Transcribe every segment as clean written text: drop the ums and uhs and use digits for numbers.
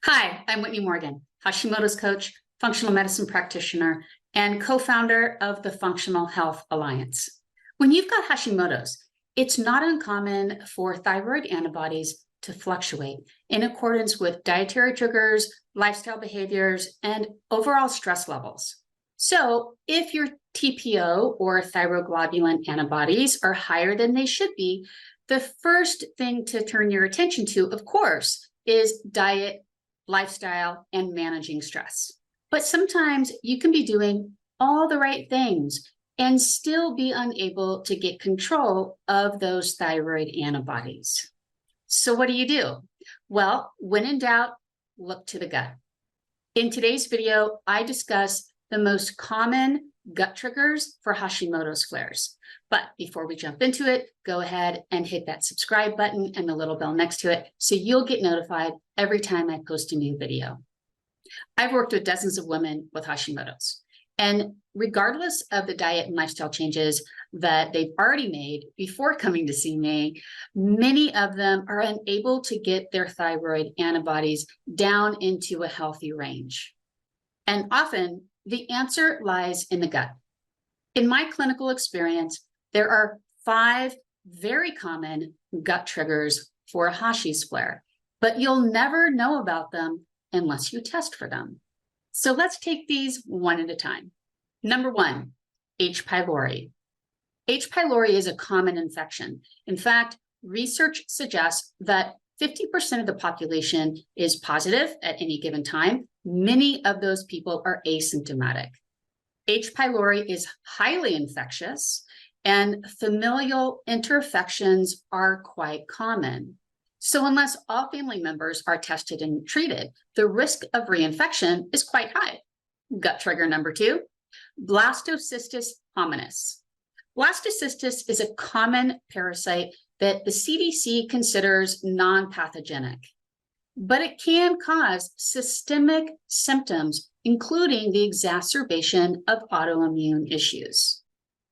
Hi, I'm Whitney Morgan, Hashimoto's coach, functional medicine practitioner, and co-founder of the Functional Health Alliance. When you've got Hashimoto's, it's not uncommon for thyroid antibodies to fluctuate in accordance with dietary triggers, lifestyle behaviors, and overall stress levels. So if your TPO or thyroglobulin antibodies are higher than they should be, the first thing to turn your attention to, of course, is diet, lifestyle, and managing stress. But sometimes you can be doing all the right things and still be unable to get control of those thyroid antibodies. So what do? Well, when in doubt, look to the gut. In today's video, I discuss the most common gut triggers for Hashimoto's flares. But before we jump into it, go ahead and hit that subscribe button and the little bell next to it so you'll get notified every time I post a new video. I've worked with dozens of women with Hashimoto's, and regardless of the diet and lifestyle changes that they've already made before coming to see me, many of them are unable to get their thyroid antibodies down into a healthy range. And often the answer lies in the gut. In my clinical experience, there are 5 very common gut triggers for a Hashi's flare, but you'll never know about them unless you test for them. So let's take these one at a time. Number 1, H. pylori. H. pylori is a common infection. In fact, research suggests that 50% of the population is positive at any given time. Many of those people are asymptomatic. H. pylori is highly infectious, and familial interfections are quite common. So unless all family members are tested and treated, the risk of reinfection is quite high. Gut trigger number 2, Blastocystis hominis. Blastocystis is a common parasite that the CDC considers non-pathogenic, but it can cause systemic symptoms, including the exacerbation of autoimmune issues.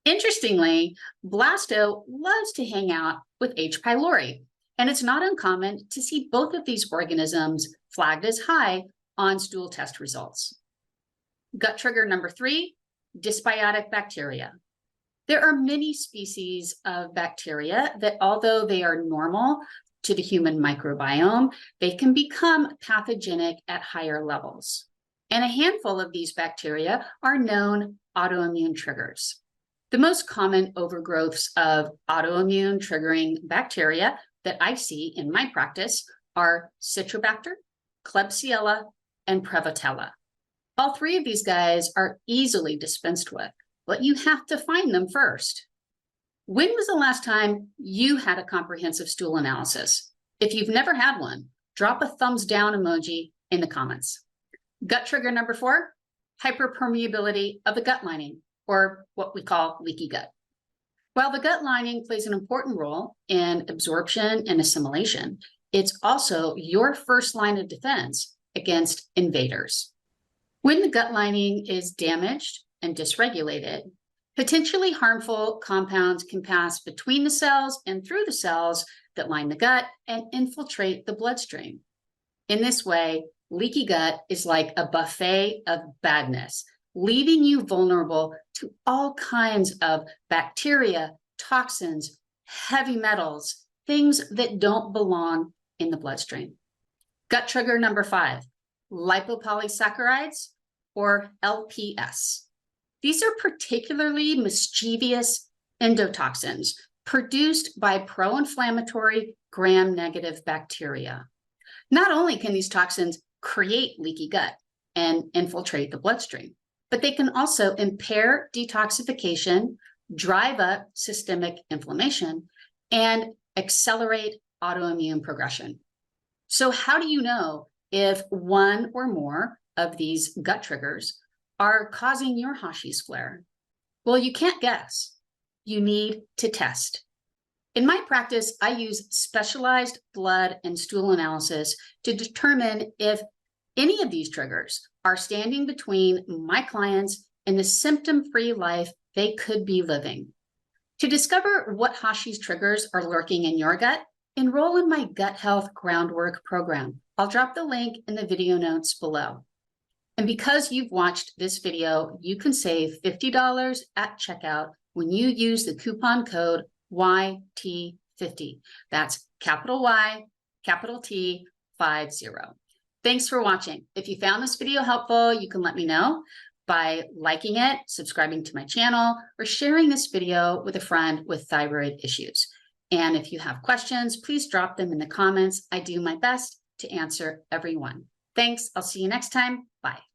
Interestingly, Blasto loves to hang out with H. pylori, and it's not uncommon to see both of these organisms flagged as high on stool test results. Gut trigger number 3, dysbiotic bacteria. There are many species of bacteria that, although they are normal to the human microbiome, they can become pathogenic at higher levels. And a handful of these bacteria are known autoimmune triggers. The most common overgrowths of autoimmune triggering bacteria that I see in my practice are Citrobacter, Klebsiella, and Prevotella. All 3 of these guys are easily dispensed with, but you have to find them first. When was the last time you had a comprehensive stool analysis? If you've never had one, drop a thumbs down emoji in the comments. Gut trigger number 4, hyperpermeability of the gut lining, or what we call leaky gut. While the gut lining plays an important role in absorption and assimilation, it's also your first line of defense against invaders. When the gut lining is damaged and dysregulated, potentially harmful compounds can pass between the cells and through the cells that line the gut and infiltrate the bloodstream. In this way, leaky gut is like a buffet of badness, leaving you vulnerable to all kinds of bacteria, toxins, heavy metals, things that don't belong in the bloodstream. Gut trigger number 5, lipopolysaccharides, or LPS. These are particularly mischievous endotoxins produced by pro-inflammatory gram-negative bacteria. Not only can these toxins create leaky gut and infiltrate the bloodstream, but they can also impair detoxification, drive up systemic inflammation, and accelerate autoimmune progression. So how do you know if one or more of these gut triggers are causing your Hashi's flare? Well, you can't guess. You need to test. In my practice, I use specialized blood and stool analysis to determine if any of these triggers are standing between my clients and the symptom-free life they could be living. To discover what Hashi's triggers are lurking in your gut, enroll in my Gut Health Groundwork program, I'll drop the link in the video notes below. And because you've watched this video, you can save $50 at checkout when you use the coupon code YT50. That's capital Y, capital T, 50. Thanks for watching. If you found this video helpful, you can let me know by liking it, subscribing to my channel, or sharing this video with a friend with thyroid issues. And if you have questions, please drop them in the comments. I do my best to answer everyone. Thanks. I'll see you next time. Bye.